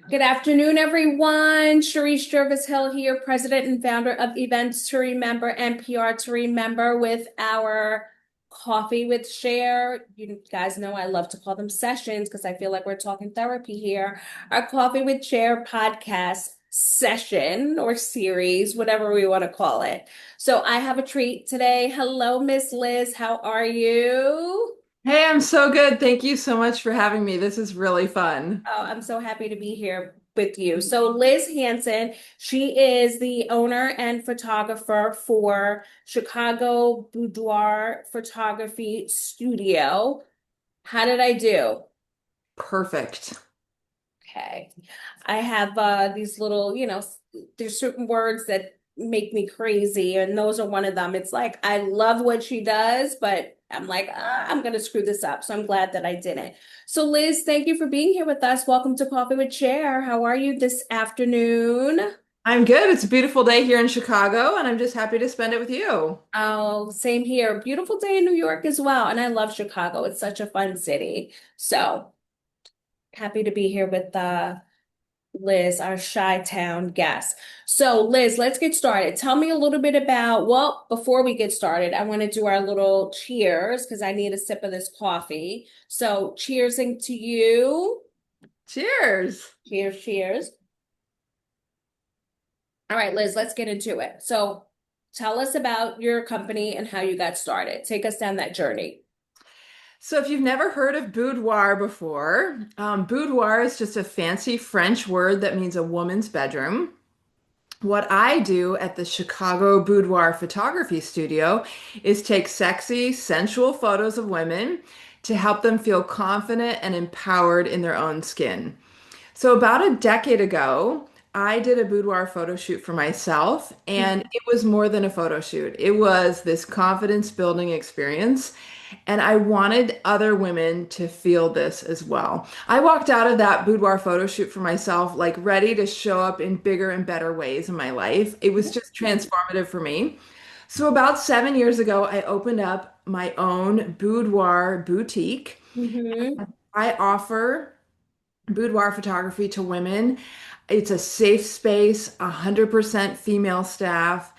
Good afternoon, everyone. Sharice Jervis Hill here, president and founder of Events to Remember and PR to Remember with our Coffee with Cher. You guys know I love to call them sessions because I feel like we're talking therapy here. Our Coffee with Cher podcast session or series, whatever we want to call it. So I have a treat today. Hello, Miss Liz. How are you? Hey, I'm so good. Thank you so much for having me. This is really fun. Oh, I'm so happy to be here with you. So, Liz Hansen, she is the owner and photographer for Chicago Boudoir Photography Studio. How did I do? Perfect. Okay. I have these little, there's certain words that make me crazy, and those are one of them. It's like I love what she does, but I'm like, I'm gonna screw this up. So I'm glad that I didn't. So Liz, thank you for being here with us. Welcome to Coffee with Cher. How are you this afternoon? I'm good. It's a beautiful day here in Chicago, and I'm just happy to spend it with you. Oh, same here. Beautiful day in New York as well. And I love Chicago. It's such a fun city. So happy to be here with Liz, our Chi-Town guest. So, Liz, let's get started. Tell me a little bit about, well, before we get started, I want to do our little cheers because I need a sip of this coffee. So, cheersing to you. Cheers. Cheers, cheers. All right, Liz, let's get into it. So, tell us about your company and how you got started. Take us down that journey. So, if you've never heard of boudoir before, boudoir is just a fancy French word that means a woman's bedroom. What I do at the Chicago Boudoir Photography Studio is take sexy, sensual photos of women to help them feel confident and empowered in their own skin. So, about a decade ago, I did a boudoir photo shoot for myself, and it was more than a photo shoot. It was this confidence building experience, and I wanted other women to feel this as well. I walked out of that boudoir photo shoot for myself, like ready to show up in bigger and better ways in my life. It was just transformative for me. So, about 7 years ago, I opened up my own boudoir boutique. Mm-hmm. I offer boudoir photography to women. It's a safe space, 100% female staff.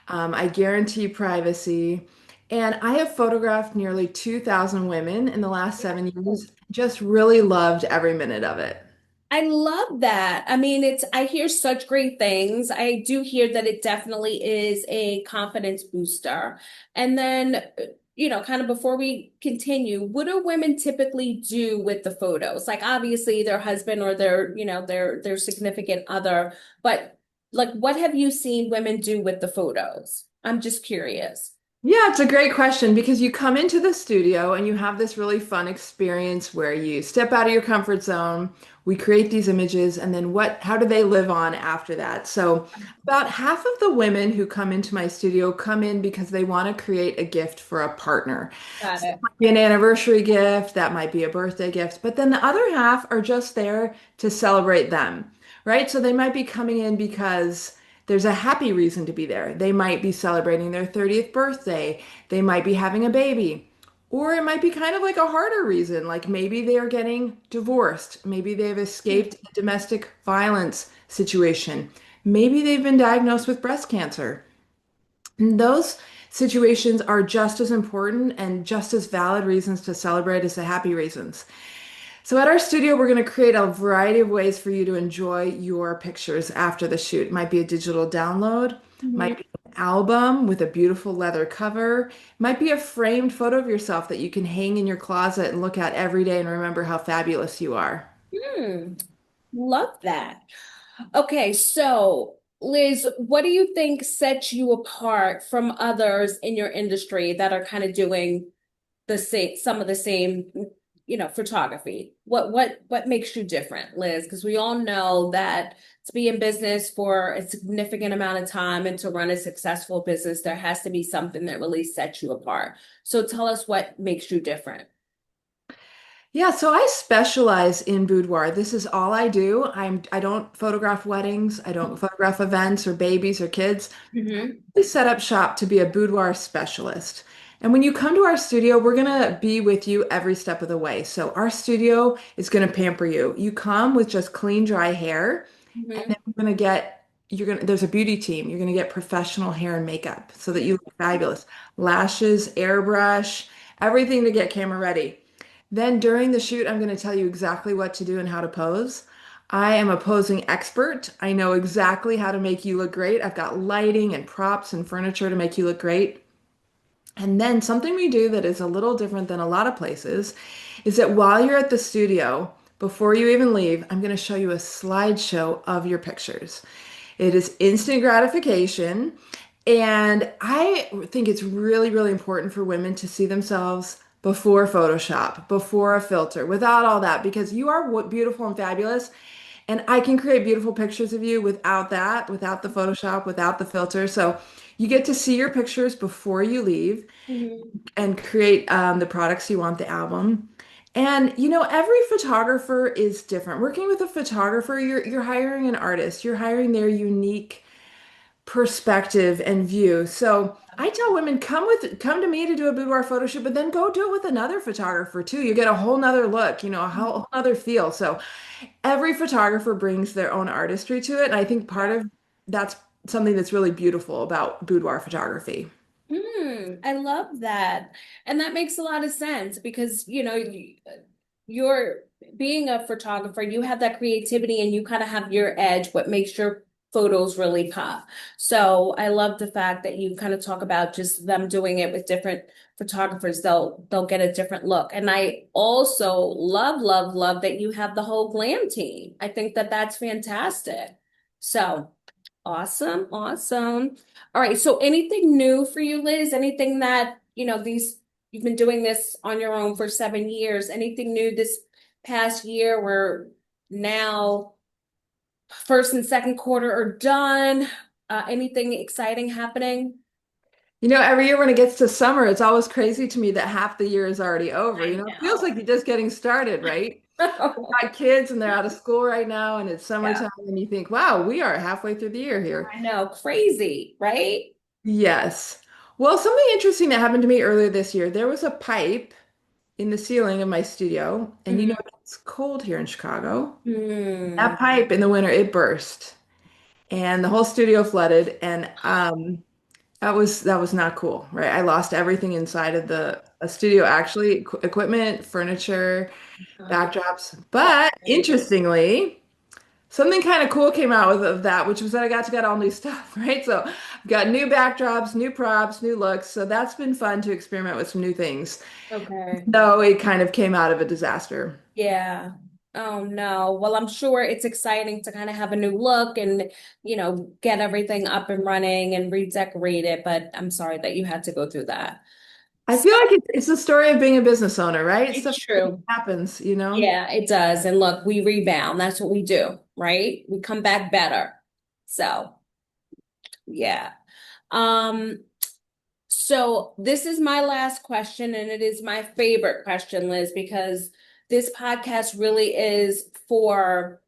I guarantee privacy. And I have photographed nearly 2,000 women in the last 7 years. Just really loved every minute of it. I love that. I mean, I hear such great things. I do hear that it definitely is a confidence booster. And then, kind of before we continue, what do women typically do with the photos? Like obviously their husband or their significant other, but like what have you seen women do with the photos? I'm just curious. Yeah, it's a great question because you come into the studio and you have this really fun experience where you step out of your comfort zone. We create these images, and then how do they live on after that? So, about half of the women who come into my studio come in because they want to create a gift for a partner. Got So, that it. might be an anniversary gift, that might be a birthday gift, but then the other half are just there to celebrate them, right? So, they might be coming in because there's a happy reason to be there. They might be celebrating their 30th birthday. They might be having a baby. Or it might be kind of like a harder reason, like maybe they are getting divorced. Maybe they've escaped a domestic violence situation. Maybe they've been diagnosed with breast cancer. And those situations are just as important and just as valid reasons to celebrate as the happy reasons. So at our studio, we're going to create a variety of ways for you to enjoy your pictures after the shoot. It might be a digital download, might Mhm. be an album with a beautiful leather cover, might be a framed photo of yourself that you can hang in your closet and look at every day and remember how fabulous you are. Hmm. Love that. Okay, so Liz, what do you think sets you apart from others in your industry that are kind of doing some of the same, photography? What makes you different, Liz? Because we all know that to be in business for a significant amount of time and to run a successful business, there has to be something that really sets you apart. So tell us what makes you different. Yeah, so I specialize in boudoir. This is all I do. I don't photograph weddings, I don't photograph events or babies or kids. Hmm. We set up shop to be a boudoir specialist. And when you come to our studio, we're going to be with you every step of the way. So our studio is going to pamper you. You come with just clean, dry hair, and then Hmm. we're going to there's a beauty team. You're going to get professional hair and makeup so that you look fabulous. Lashes, airbrush, everything to get camera ready. Then during the shoot, I'm going to tell you exactly what to do and how to pose. I am a posing expert. I know exactly how to make you look great. I've got lighting and props and furniture to make you look great. And then something we do that is a little different than a lot of places is that while you're at the studio, before you even leave, I'm going to show you a slideshow of your pictures. It is instant gratification. And I think it's really, really important for women to see themselves before Photoshop, before a filter, without all that, because you are beautiful and fabulous. And I can create beautiful pictures of you without that, without the Photoshop, without the filter. So you get to see your pictures before you leave Hmm. and create the products you want, the album. And every photographer is different. Working with a photographer, you're hiring an artist. You're hiring their unique perspective and view. So I tell women, come to me to do a boudoir photo shoot, but then go do it with another photographer too. You get a whole nother look, a whole nother feel. So every photographer brings their own artistry to it. And I think part of that's something that's really beautiful about boudoir photography. I love that. And that makes a lot of sense because, you're being a photographer, you have that creativity and you kind of have your edge, what makes your photos really pop. So I love the fact that you kind of talk about just them doing it with different photographers. They'll get a different look. And I also love, love, love that you have the whole glam team. I think that that's fantastic. So awesome, awesome. All right, so anything new for you, Liz? Anything that, you've been doing this on your own for 7 years. Anything new this past year where now first and second quarter are done? Anything exciting happening? Every year when it gets to summer, it's always crazy to me that half the year is already over. I It feels like you're just getting started, right? know. Got kids and they're out of school right now and it's Yeah, summertime and you think, wow, we are halfway through the year here. I know. Crazy, right? Yes. Well, something interesting that happened to me earlier this year, there was a pipe in the ceiling of my studio, and Mhm. it's cold here in Chicago. Hmm. That pipe in the winter, it burst and the whole studio flooded and that was not cool, right? I lost everything inside of the a studio, actually, equipment, furniture, backdrops. But Okay. interestingly, something kind of cool came out of that, which was that I got to get all new stuff, right? So I've got new backdrops, new props, new looks. So that's been fun to experiment with some new things. Okay. Though it kind of came out of a disaster. Yeah. Oh no. Well, I'm sure it's exciting to kind of have a new look and, get everything up and running and redecorate it, but I'm sorry that you had to go through that. I So feel like it's the story of being a business owner, right? it's Stuff like that true. happens. Yeah, it does. And look, we rebound. That's what we do, right? We come back better. So, yeah. Um, so this is my last question, and it is my favorite question, Liz, because this podcast really is for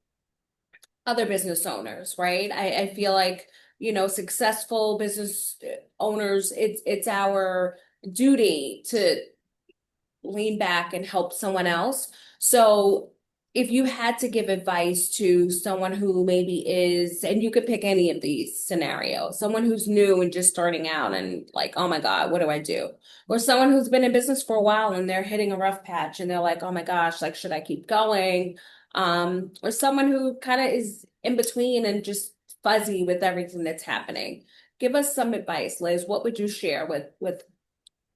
other business owners, right? I feel like, successful business owners, it's our duty to lean back and help someone else. So if you had to give advice to someone who maybe is, and you could pick any of these scenarios, someone who's new and just starting out and like, oh my God, what do I do? Or someone who's been in business for a while and they're hitting a rough patch and they're like, oh my gosh, like, should I keep going? Or someone who kind of is in between and just fuzzy with everything that's happening. Give us some advice, Liz. What would you share with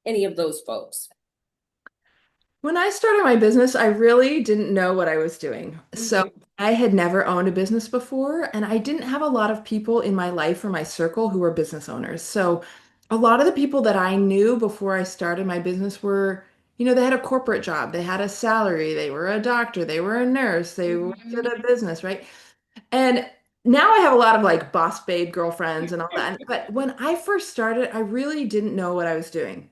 any of those folks? When I started my business, I really didn't know what I was doing. So Mhm. I had never owned a business before, and I didn't have a lot of people in my life or my circle who were business owners. So a lot of the people that I knew before I started my business were, they had a corporate job, they had a salary, they were a doctor, they were a nurse, they worked at Mhm. a business, right? And now I have a lot of like boss babe girlfriends and all that. But when I first started, I really didn't know what I was doing.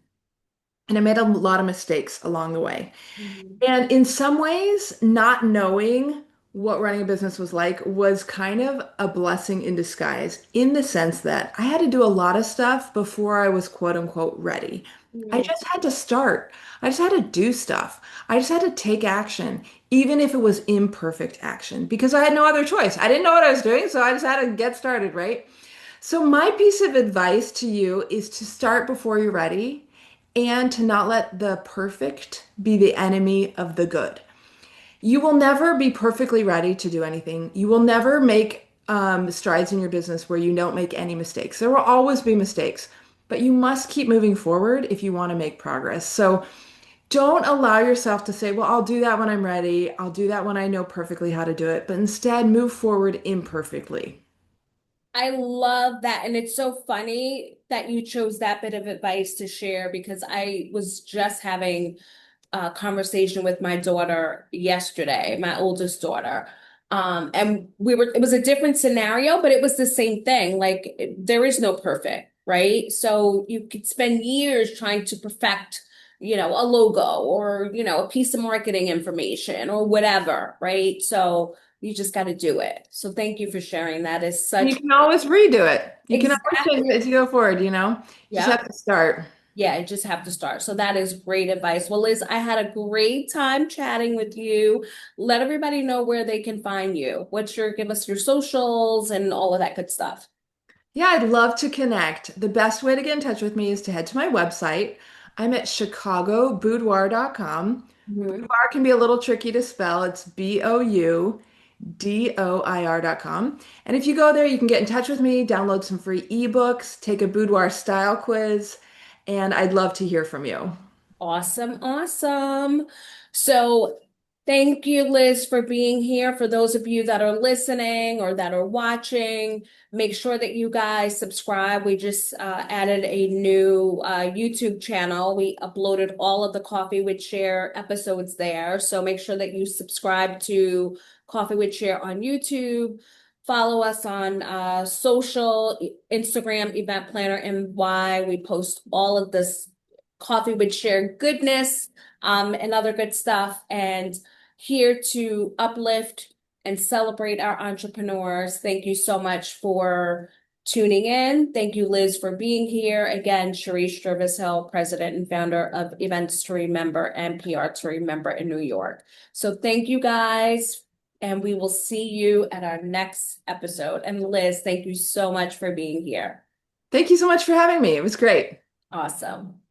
And I made a lot of mistakes along the way. Mhm. And in some ways, not knowing what running a business was like was kind of a blessing in disguise, in the sense that I had to do a lot of stuff before I was quote unquote ready. I Mm. just had to start. I just had to do stuff. I just had to take action, even if it was imperfect action, because I had no other choice. I didn't know what I was doing, so I just had to get started, right? So, my piece of advice to you is to start before you're ready and to not let the perfect be the enemy of the good. You will never be perfectly ready to do anything. You will never make strides in your business where you don't make any mistakes. There will always be mistakes, but you must keep moving forward if you want to make progress. So don't allow yourself to say, well, I'll do that when I'm ready. I'll do that when I know perfectly how to do it, but instead move forward imperfectly. I love that. And it's so funny that you chose that bit of advice to share because I was just having a conversation with my daughter yesterday, my oldest daughter. And it was a different scenario, but it was the same thing. Like there is no perfect, right? So you could spend years trying to perfect, a logo or, a piece of marketing information or whatever, right? So you just got to do it. So thank you for sharing. That is And such you can always redo it. You can always change exactly. it as you go forward. Just Yeah. have to start. Yeah, I just have to start. So that is great advice. Well, Liz, I had a great time chatting with you. Let everybody know where they can find you. Give us your socials and all of that good stuff. Yeah, I'd love to connect. The best way to get in touch with me is to head to my website. I'm at chicagoboudoir.com. Mhm. Boudoir can be a little tricky to spell. It's Boudoir.com. And if you go there, you can get in touch with me, download some free ebooks, take a boudoir style quiz, and I'd love to hear from you. Awesome, awesome. So, thank you, Liz, for being here. For those of you that are listening or that are watching, make sure that you guys subscribe. We just added a new YouTube channel. We uploaded all of the Coffee with Cher episodes there. So, make sure that you subscribe to Coffee with Cher on YouTube. Follow us on social, Instagram, Event Planner NY. We post all of this Coffee would share goodness and other good stuff, and here to uplift and celebrate our entrepreneurs. Thank you so much for tuning in. Thank you, Liz, for being here. Again, Sharice Jervis Hill, President and founder of Events to Remember and PR to Remember in New York. So thank you guys, and we will see you at our next episode. And Liz, thank you so much for being here. Thank you so much for having me. It was great. Awesome.